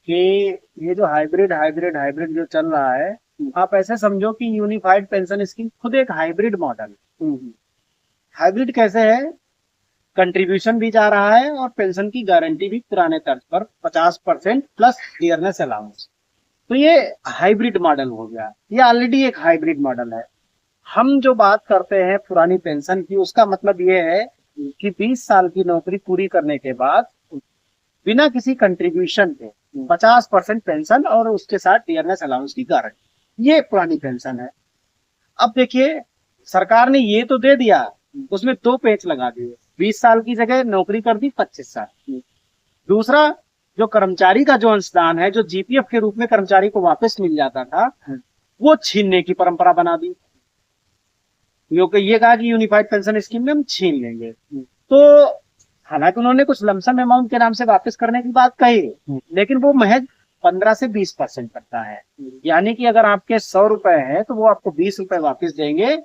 कि ये जो हाइब्रिड हाइब्रिड हाइब्रिड जो चल रहा है, आप ऐसे समझो कि यूनिफाइड पेंशन स्कीम खुद एक हाइब्रिड मॉडल है। हाइब्रिड कैसे है? कंट्रीब्यूशन भी जा रहा है और पेंशन की गारंटी भी पुराने तर्ज पर 50% प्लस डियरनेस अलाउंस। तो ये हाइब्रिड मॉडल हो गया, ये ऑलरेडी एक हाइब्रिड मॉडल है। हम जो बात करते हैं पुरानी पेंशन की, उसका मतलब ये है कि 20 साल की नौकरी पूरी करने के बाद बिना किसी कंट्रीब्यूशन के 50% पेंशन और उसके साथ डियरनेस अलाउंस की गारंटी, ये पुरानी पेंशन है। अब देखिए, सरकार ने ये तो दे दिया, उसमें दो पेच लगा दिए। 20 साल की जगह नौकरी कर दी 25 साल। दूसरा, जो कर्मचारी का जो अंशदान है, जो जीपीएफ के रूप में कर्मचारी को वापस मिल जाता था, वो छीनने की परंपरा बना दी। क्योंकि ये कहा कि यूनिफाइड पेंशन स्कीम में हम छीन लेंगे। तो हालांकि उन्होंने कुछ लमसम अमाउंट के नाम से वापस करने की बात कही, लेकिन वो महज 15 से 20% करता है। यानी कि अगर आपके 100 रुपए है तो वो आपको 20 रुपए वापस देंगे।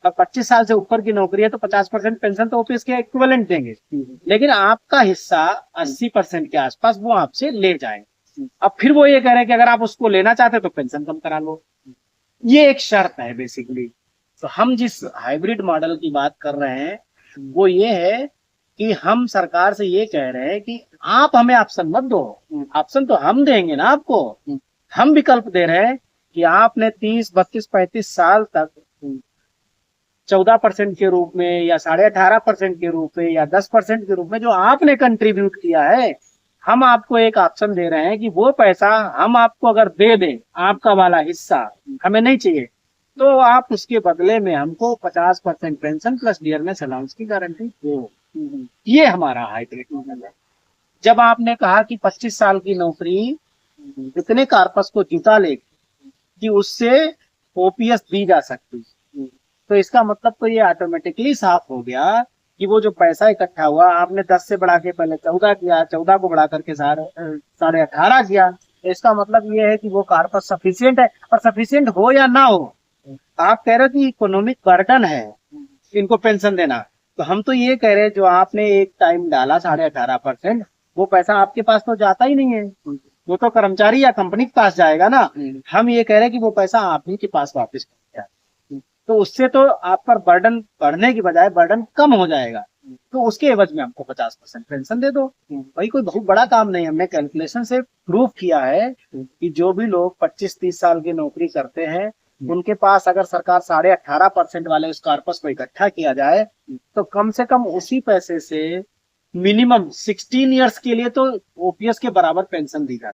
और 25 साल से ऊपर की नौकरी है तो 50% पेंशन तो ऑफिस के इक्विवेलेंट देंगे, लेकिन आपका हिस्सा 80% के आसपास वो आपसे ले जाएंगे। अब फिर वो ये कह रहे हैं कि अगर आप उसको लेना चाहते तो पेंशन कम करा लो। ये एक शर्त है बेसिकली। तो हम जिस हाइब्रिड मॉडल की बात कर रहे हैं वो ये है कि हम सरकार से ये कह रहे हैं कि आप हमें ऑप्शन मत दो, ऑप्शन तो हम देंगे ना आपको। हम विकल्प दे रहे हैं कि आपने 30, 32, 35 साल तक 14% के रूप में या 18.5% के रूप में या 10% के रूप में जो आपने कंट्रीब्यूट किया है, हम आपको एक ऑप्शन दे रहे हैं कि वो पैसा हम आपको अगर दे दें, आपका वाला हिस्सा हमें नहीं चाहिए, तो आप उसके बदले में हमको 50% पेंशन प्लस डियरनेस अलाउंस की गारंटी दो। ये हमारा हाइब्रिड मॉडल है। जब आपने कहा कि 25 साल की नौकरी इतने कार्पस को जुटा ले कि उससे ओपीएस दी जा सकती, तो इसका मतलब तो ये ऑटोमेटिकली साफ हो गया कि वो जो पैसा इकट्ठा हुआ, आपने 10 से बढ़ा के पहले 14 किया, 14 को बढ़ा करके 18.5 किया, तो इसका मतलब ये है कि वो कार्पस सफिशियंट है। और सफिशियंट हो या ना हो, आप कह रहे हो कि इकोनॉमिक बर्डन है इनको पेंशन देना, तो हम तो ये कह रहे हैं जो आपने एक टाइम डाला 18.5%, वो पैसा आपके पास तो जाता ही नहीं है, वो तो कर्मचारी या कंपनी के पास जाएगा ना। हम ये कह रहे हैं कि वो पैसा आप ही के पास वापस पहुंच जाए, तो उससे तो आप पर बर्डन बढ़ने की बजाय बर्डन कम हो जाएगा। तो उसके एवज में हमको 50% पेंशन दे दो। भाई कोई बहुत बड़ा काम नहीं, हमने कैलकुलेशन से प्रूव किया है कि जो भी लोग 25-30 साल की नौकरी करते हैं, उनके पास अगर सरकार 18.5% वाले उस कार्पस को इकट्ठा किया जाए, तो कम से कम उसी पैसे से मिनिमम 16 ईयर्स के लिए तो ओपीएस के बराबर पेंशन दी जाती है।